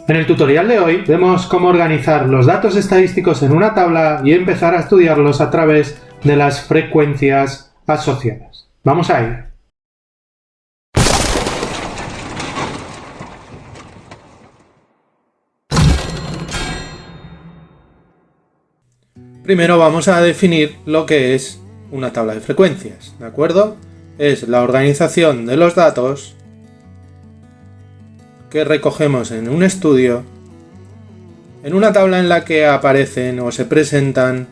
En el tutorial de hoy vemos cómo organizar los datos estadísticos en una tabla y empezar a estudiarlos a través de las frecuencias asociadas. Vamos a ello. Primero vamos a definir lo que es una tabla de frecuencias, ¿de acuerdo? Es la organización de los datos que recogemos en un estudio en una tabla en la que aparecen o se presentan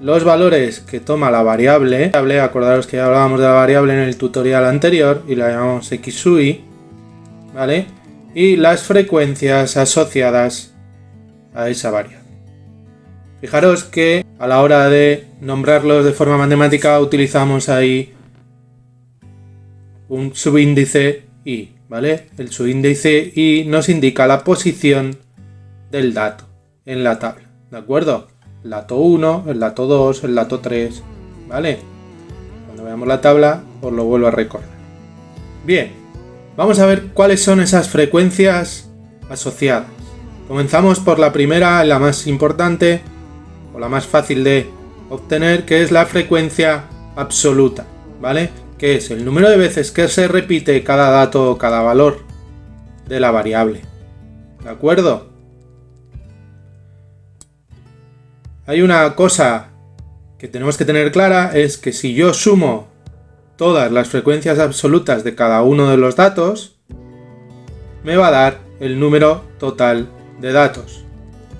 los valores que toma la variable. Acordaros que ya hablábamos de la variable en el tutorial anterior y la llamamos x sub i, ¿vale? Y las frecuencias asociadas a esa variable. Fijaros que a la hora de nombrarlos de forma matemática utilizamos ahí un subíndice i, ¿vale? El subíndice i nos indica la posición del dato en la tabla, ¿de acuerdo? El dato 1, el dato 2, el dato 3, ¿vale? Cuando veamos la tabla os lo vuelvo a recordar. Bien, vamos a ver cuáles son esas frecuencias asociadas. Comenzamos por la primera, la más importante o la más fácil de obtener, que es la frecuencia absoluta, ¿vale? Que es el número de veces que se repite cada dato o cada valor de la variable, ¿de acuerdo? Hay una cosa que tenemos que tener clara, es que si yo sumo todas las frecuencias absolutas de cada uno de los datos, me va a dar el número total de datos,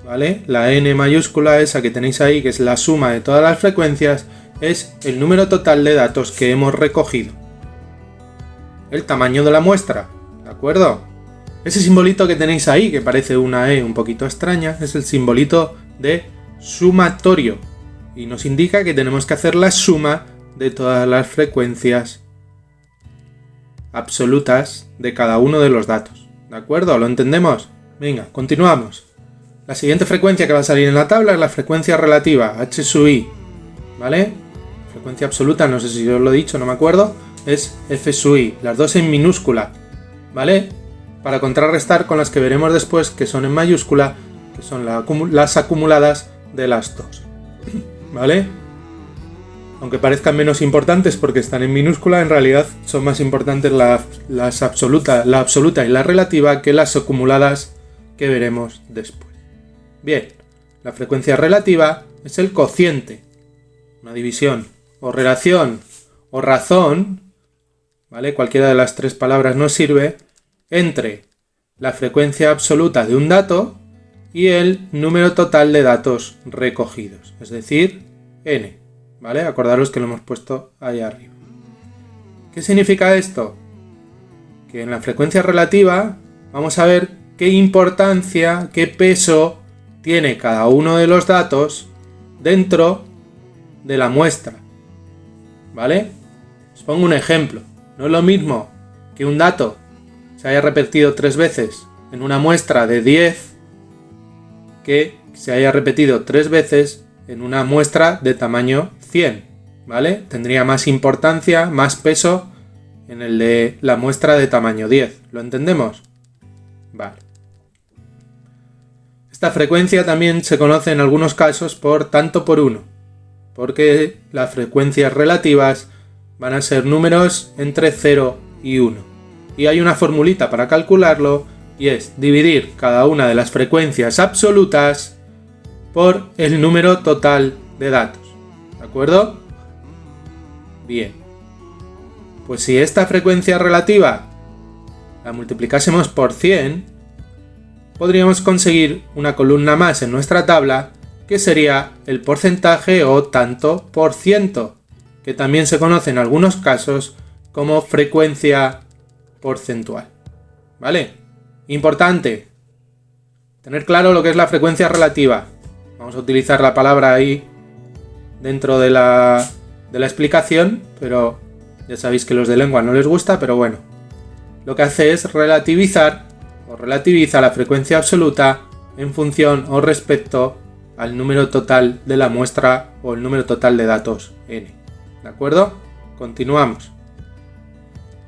¿vale? La n mayúscula, esa que tenéis ahí, que es la suma de todas las frecuencias, es el número total de datos que hemos recogido. El tamaño de la muestra, ¿de acuerdo? Ese simbolito que tenéis ahí, que parece una E un poquito extraña, es el simbolito de sumatorio y nos indica que tenemos que hacer la suma de todas las frecuencias absolutas de cada uno de los datos. ¿De acuerdo? ¿Lo entendemos? Venga, continuamos. La siguiente frecuencia que va a salir en la tabla es la frecuencia relativa, h sub i, ¿vale? Frecuencia absoluta, no sé si os lo he dicho, no me acuerdo, es f sub i, las dos en minúscula, ¿vale? Para contrarrestar con las que veremos después, que son en mayúscula, que son las acumuladas de las dos, ¿vale? Aunque parezcan menos importantes porque están en minúscula, en realidad son más importantes la absoluta y la relativa que las acumuladas que veremos después. Bien, la frecuencia relativa es el cociente, una división, o relación, o razón, ¿vale? Cualquiera de las tres palabras nos sirve, entre la frecuencia absoluta de un dato y el número total de datos recogidos, es decir, n, ¿vale? Acordaros que lo hemos puesto ahí arriba. ¿Qué significa esto? Que en la frecuencia relativa vamos a ver qué importancia, qué peso tiene cada uno de los datos dentro de la muestra, ¿vale? Os pongo un ejemplo. No es lo mismo que un dato se haya repetido 3 veces en una muestra de 10 que se haya repetido 3 veces en una muestra de tamaño 100, ¿vale? Tendría más importancia, más peso en el de la muestra de tamaño 10. ¿Lo entendemos? Vale. Esta frecuencia también se conoce en algunos casos por tanto por 1, porque las frecuencias relativas van a ser números entre 0 y 1. Y hay una formulita para calcularlo, y es dividir cada una de las frecuencias absolutas por el número total de datos. ¿De acuerdo? Bien. Pues si esta frecuencia relativa la multiplicásemos por 100, podríamos conseguir una columna más en nuestra tabla, que sería el porcentaje o tanto por ciento, que también se conoce en algunos casos como frecuencia porcentual. ¿Vale? Importante, tener claro lo que es la frecuencia relativa. Vamos a utilizar la palabra ahí dentro de la explicación, pero ya sabéis que los de lengua no les gusta, pero bueno. Lo que hace es relativizar o relativiza la frecuencia absoluta en función o respecto al número total de la muestra o el número total de datos n. ¿De acuerdo? Continuamos.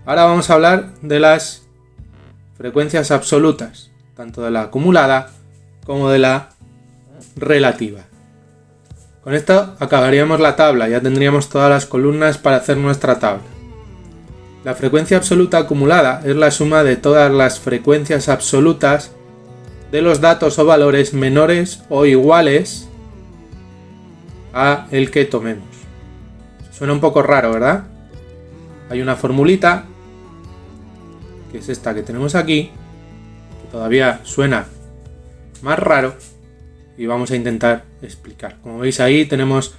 Ahora vamos a hablar de las frecuencias absolutas. tanto de la acumulada como de la relativa. Con esto acabaríamos la tabla, ya tendríamos todas las columnas para hacer nuestra tabla. La frecuencia absoluta acumulada es la suma de todas las frecuencias absolutas de los datos o valores menores o iguales a el que tomemos. Suena un poco raro, ¿verdad? Hay una formulita, que es esta que tenemos aquí, que todavía suena más raro, y vamos a intentar explicar. Como veis ahí tenemos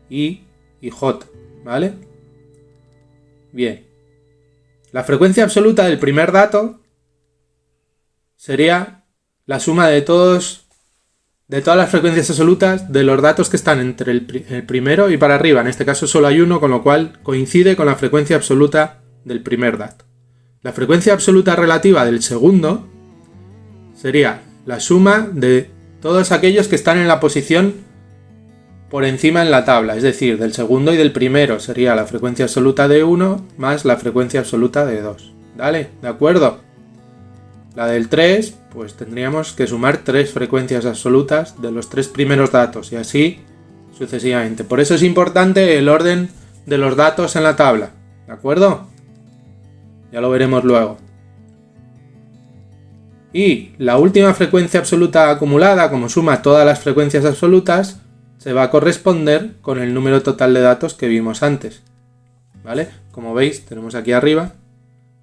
I y J, ¿vale? Bien. La frecuencia absoluta del primer dato sería la suma de todas las frecuencias absolutas de los datos que están entre el primero y para arriba. En este caso solo hay uno, con lo cual coincide con la frecuencia absoluta del primer dato. La frecuencia absoluta relativa del segundo sería la suma de todos aquellos que están en la posición por encima en la tabla, es decir, del segundo y del primero sería la frecuencia absoluta de 1 más la frecuencia absoluta de 2. ¿Vale? ¿De acuerdo? La del 3, pues tendríamos que sumar 3 frecuencias absolutas de los 3 primeros datos y así sucesivamente. Por eso es importante el orden de los datos en la tabla. ¿De acuerdo? Ya lo veremos luego. Y la última frecuencia absoluta acumulada, como suma todas las frecuencias absolutas, se va a corresponder con el número total de datos que vimos antes. ¿Vale? Como veis, tenemos aquí arriba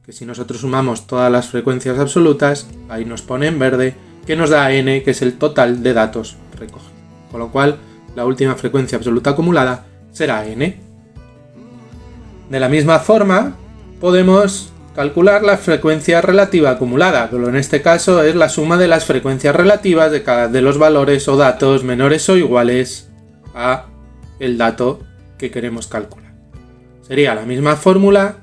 que si nosotros sumamos todas las frecuencias absolutas, ahí nos pone en verde, que nos da n, que es el total de datos recogidos. Con lo cual, la última frecuencia absoluta acumulada será n. De la misma forma, podemos calcular la frecuencia relativa acumulada, pero en este caso es la suma de las frecuencias relativas de cada de los valores o datos menores o iguales a el dato que queremos calcular. Sería la misma fórmula,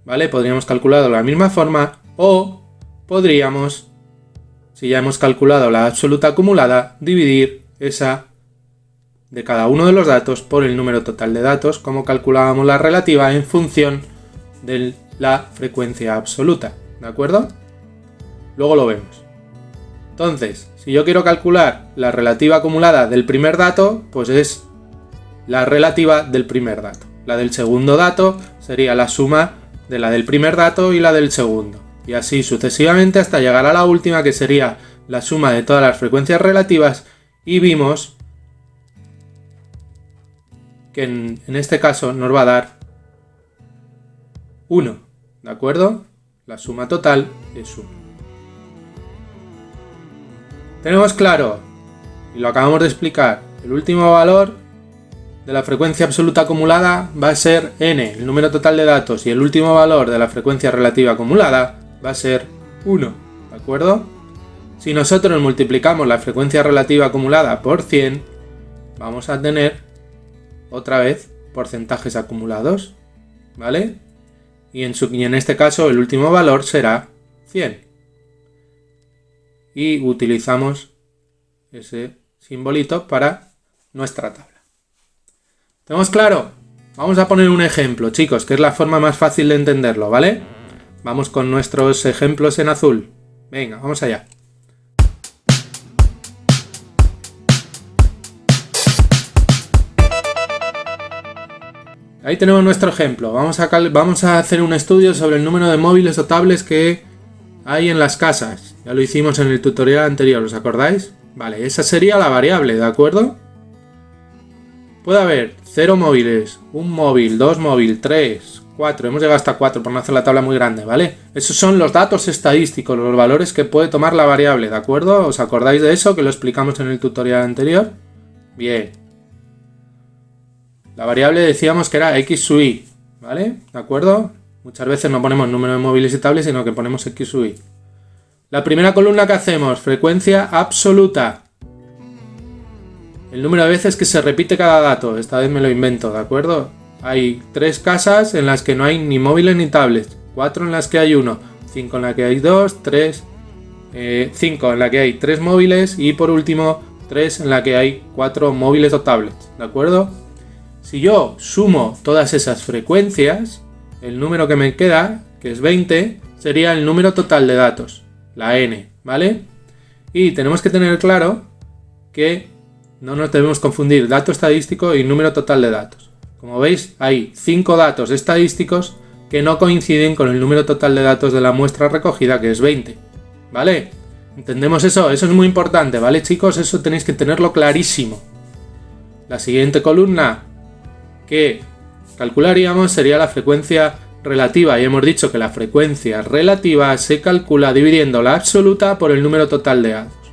¿vale? Podríamos calcularlo de la misma forma o podríamos, si ya hemos calculado la absoluta acumulada, dividir esa de cada uno de los datos por el número total de datos, como calculábamos la relativa en función de la frecuencia absoluta, ¿de acuerdo? Luego lo vemos. Entonces, si yo quiero calcular la relativa acumulada del primer dato, pues es la relativa del primer dato. La del segundo dato sería la suma de la del primer dato y la del segundo. Y así sucesivamente hasta llegar a la última, que sería la suma de todas las frecuencias relativas, y vimos que en este caso nos va a dar 1. ¿De acuerdo? La suma total es 1. Tenemos claro, y lo acabamos de explicar, el último valor de la frecuencia absoluta acumulada va a ser n, el número total de datos, y el último valor de la frecuencia relativa acumulada va a ser 1. ¿De acuerdo? Si nosotros multiplicamos la frecuencia relativa acumulada por 100, vamos a tener otra vez porcentajes acumulados, ¿vale? Y en este caso el último valor será 100. Y utilizamos ese simbolito para nuestra tabla. ¿Tenemos claro? Vamos a poner un ejemplo, chicos, que es la forma más fácil de entenderlo, ¿vale? Vamos con nuestros ejemplos en azul. Venga, vamos allá. Ahí tenemos nuestro ejemplo. Vamos a hacer un estudio sobre el número de móviles o tablets que hay en las casas. Ya lo hicimos en el tutorial anterior, ¿os acordáis? Vale, esa sería la variable, ¿de acuerdo? Puede haber 0 móviles, 1 móvil, 2 móviles, 3, 4. Hemos llegado hasta 4 por no hacer la tabla muy grande, ¿vale? Esos son los datos estadísticos, los valores que puede tomar la variable, ¿de acuerdo? ¿Os acordáis de eso que lo explicamos en el tutorial anterior? Bien. La variable decíamos que era x sub y, ¿vale? ¿De acuerdo? Muchas veces no ponemos número de móviles y tablets, sino que ponemos x sub y. La primera columna que hacemos, frecuencia absoluta. El número de veces que se repite cada dato. Esta vez me lo invento, ¿de acuerdo? Hay 3 casas en las que no hay ni móviles ni tablets. 4 en las que hay 1. 5 en las que hay 2, 3. 5 en las que hay 3 móviles. Y por último, 3 en las que hay 4 móviles o tablets. ¿De acuerdo? Si yo sumo todas esas frecuencias, el número que me queda, que es 20, sería el número total de datos. la n, ¿vale? Y tenemos que tener claro que no nos debemos confundir dato estadístico y número total de datos. Como veis, hay 5 datos estadísticos que no coinciden con el número total de datos de la muestra recogida, que es 20, ¿vale? ¿Entendemos eso? Eso es muy importante, ¿vale, chicos? Eso tenéis que tenerlo clarísimo. La siguiente columna que calcularíamos sería la frecuencia relativa, y hemos dicho que la frecuencia relativa se calcula dividiendo la absoluta por el número total de datos.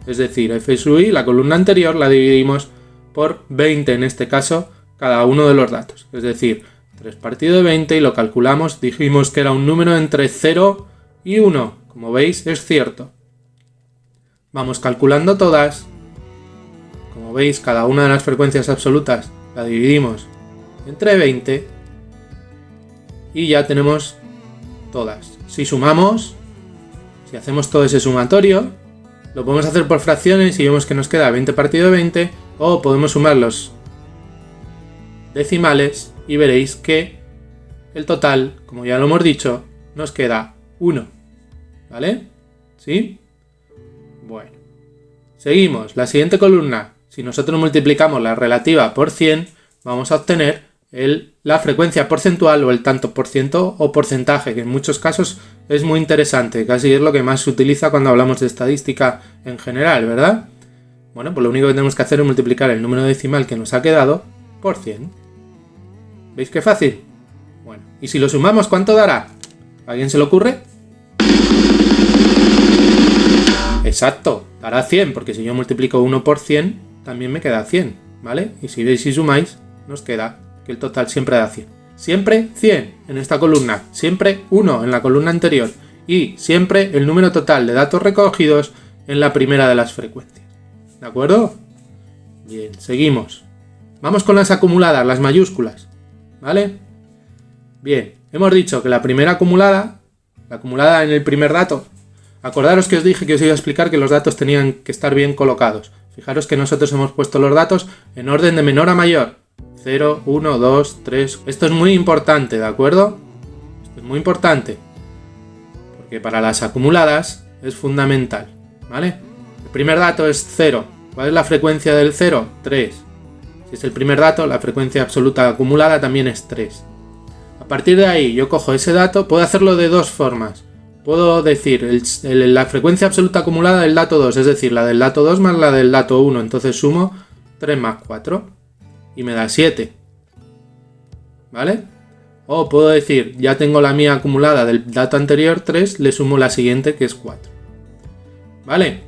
Es decir, f sub i, la columna anterior, la dividimos por 20 en este caso, cada uno de los datos. Es decir, 3 partido de 20 y lo calculamos, dijimos que era un número entre 0 y 1. Como veis, es cierto. Vamos calculando todas. Como veis, cada una de las frecuencias absolutas la dividimos entre 20 y ya tenemos todas. Si sumamos, si hacemos todo ese sumatorio, lo podemos hacer por fracciones y vemos que nos queda 20 partido de 20, o podemos sumar los decimales y veréis que el total, como ya lo hemos dicho, nos queda 1. ¿Vale? ¿Sí? Bueno. Seguimos. La siguiente columna. Si nosotros multiplicamos la relativa por 100, vamos a obtener la frecuencia porcentual o el tanto por ciento o porcentaje, que en muchos casos es muy interesante. Casi es lo que más se utiliza cuando hablamos de estadística en general, ¿verdad? Bueno, pues lo único que tenemos que hacer es multiplicar el número decimal que nos ha quedado por 100. ¿Veis qué fácil? Bueno, y si lo sumamos, ¿cuánto dará? ¿A alguien se le ocurre? Exacto, dará 100, porque si yo multiplico 1 por 100, también me queda 100, ¿vale? Y si veis y sumáis, nos queda que el total siempre da 100. Siempre 100 en esta columna, siempre 1 en la columna anterior y siempre el número total de datos recogidos en la primera de las frecuencias. ¿De acuerdo? Bien, seguimos. Vamos con las acumuladas, las mayúsculas, ¿vale? Bien, hemos dicho que la primera acumulada, la acumulada en el primer dato, acordaros que os dije que os iba a explicar que los datos tenían que estar bien colocados. Fijaros que nosotros hemos puesto los datos en orden de menor a mayor. 0, 1, 2, 3... Esto es muy importante, ¿de acuerdo? Esto es muy importante. Porque para las acumuladas es fundamental, ¿vale? El primer dato es 0. ¿Cuál es la frecuencia del 0? 3. Si es el primer dato, la frecuencia absoluta acumulada también es 3. A partir de ahí, yo cojo ese dato, puedo hacerlo de dos formas. Puedo decir la frecuencia absoluta acumulada del dato 2, es decir, la del dato 2 más la del dato 1. Entonces sumo 3 más 4 y me da 7. ¿Vale? O puedo decir, ya tengo la mía acumulada del dato anterior 3, le sumo la siguiente que es 4. ¿Vale?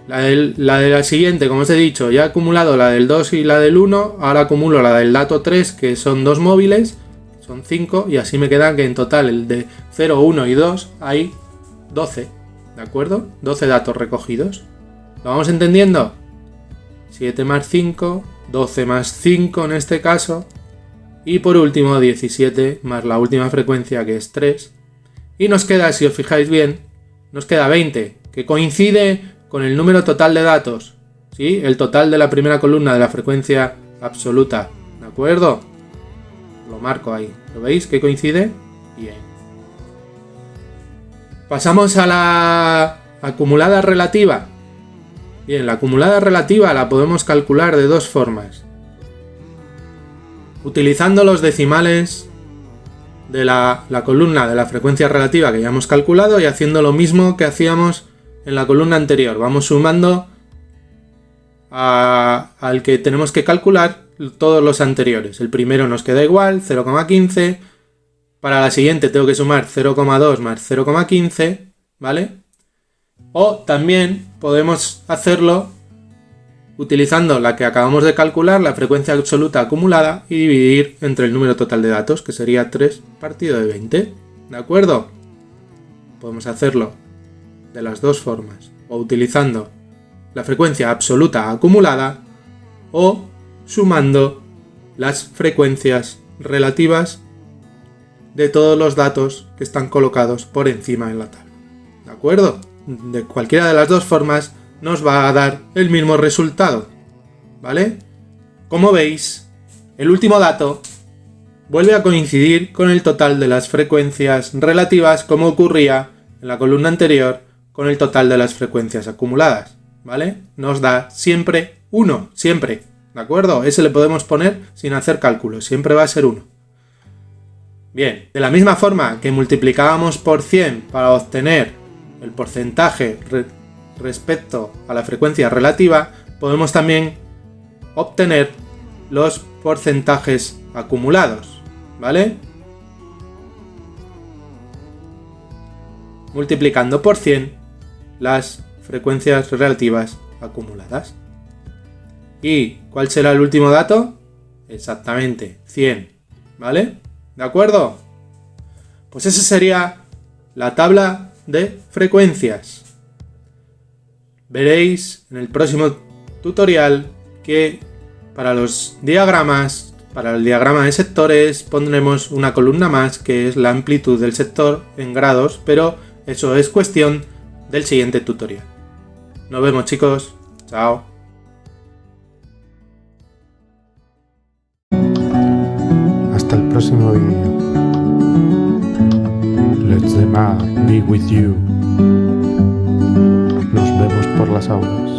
La de la siguiente, como os he dicho, ya he acumulado la del 2 y la del 1, ahora acumulo la del dato 3, que son dos móviles, son 5, y así me queda que en total el de 0, 1 y 2 hay 12, ¿de acuerdo? 12 datos recogidos. ¿Lo vamos entendiendo? 7 más 5, 12 más 5 en este caso, y por último 17 más la última frecuencia que es 3, y nos queda, si os fijáis bien, nos queda 20, que coincide con el número total de datos, ¿sí? El total de la primera columna de la frecuencia absoluta, ¿de acuerdo? Lo marco ahí, ¿lo veis que coincide? Bien. Pasamos a la acumulada relativa. Bien, la acumulada relativa la podemos calcular de dos formas. Utilizando los decimales de la columna de la frecuencia relativa que ya hemos calculado y haciendo lo mismo que hacíamos en la columna anterior. Vamos sumando al que tenemos que calcular todos los anteriores. El primero nos queda igual, 0,15. Para la siguiente tengo que sumar 0,2 más 0,15, ¿vale? O también podemos hacerlo utilizando la que acabamos de calcular, la frecuencia absoluta acumulada, y dividir entre el número total de datos, que sería 3 partido de 20. ¿De acuerdo? Podemos hacerlo de las dos formas, o utilizando la frecuencia absoluta acumulada, o sumando las frecuencias relativas de todos los datos que están colocados por encima en la tabla. ¿De acuerdo? De cualquiera de las dos formas nos va a dar el mismo resultado, ¿vale? Como veis, el último dato vuelve a coincidir con el total de las frecuencias relativas, como ocurría en la columna anterior con el total de las frecuencias acumuladas, ¿vale? Nos da siempre 1, siempre, ¿de acuerdo? Ese le podemos poner sin hacer cálculos, siempre va a ser 1. Bien, de la misma forma que multiplicábamos por 100 para obtener el porcentaje respecto a la frecuencia relativa, podemos también obtener los porcentajes acumulados, ¿vale? Multiplicando por 100 las frecuencias relativas acumuladas. ¿Y cuál será el último dato? Exactamente, 100, ¿vale? ¿De acuerdo? Pues esa sería la tabla de frecuencias. Veréis en el próximo tutorial que para los diagramas, para el diagrama de sectores, pondremos una columna más que es la amplitud del sector en grados, pero eso es cuestión del siguiente tutorial. Nos vemos, chicos. Chao. Hasta el próximo vídeo. Let the mag be with you. Nos vemos por las aulas.